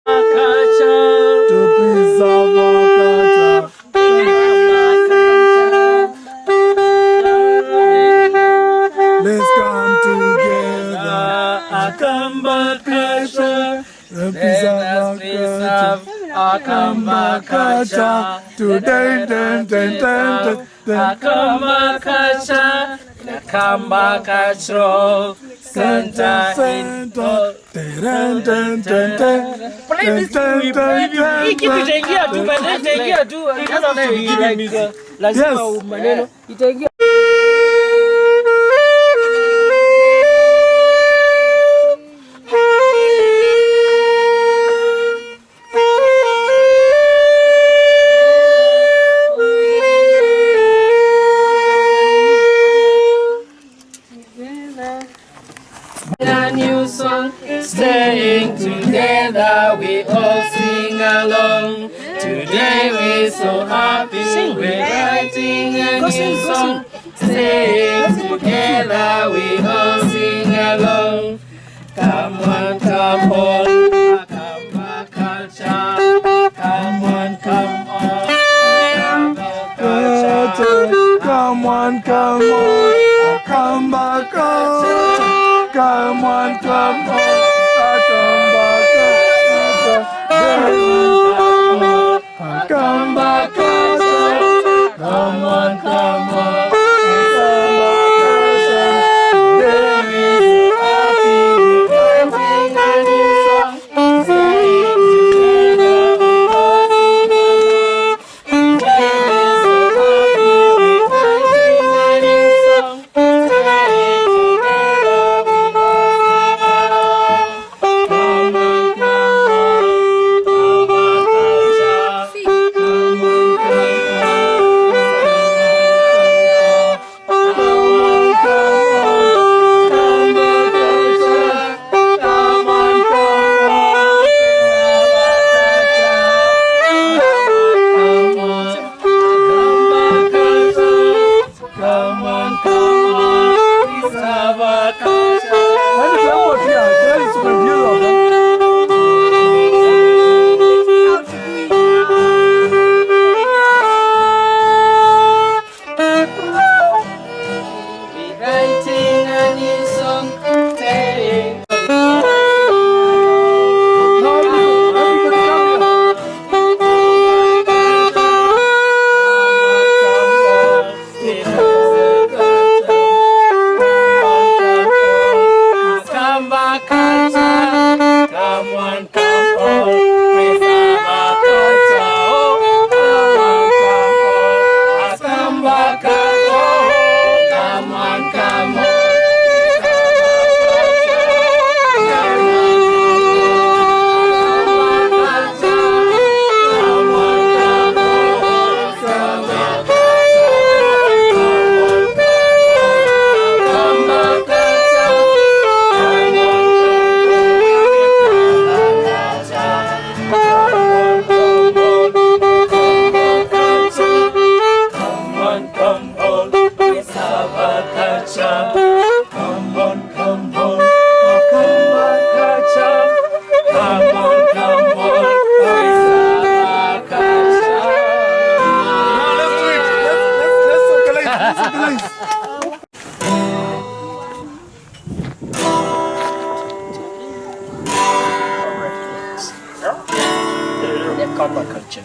to preserve our culture. Let's come together, Akamba culture, to preserve our Akamba culture. Today, Akamba culture, Akamba cultural center. A new song, staying together, we all sing along. Today we're so happy, we're writing a new song. Staying together, we all sing along. Come on, Akamba culture. Come on, Akamba culture. Come on, Akamba culture. Come on, Akamba culture. Akamba culture. Come on, Akamba culture. There is happy, writing a new song. Staying together, we all sing along. There is happy, writing a new song. Staying together, we all sing along. Come on, writing a new song, telling Akamba culture. Come on, preserve our culture. Akamba culture. Come on, Akamba culture.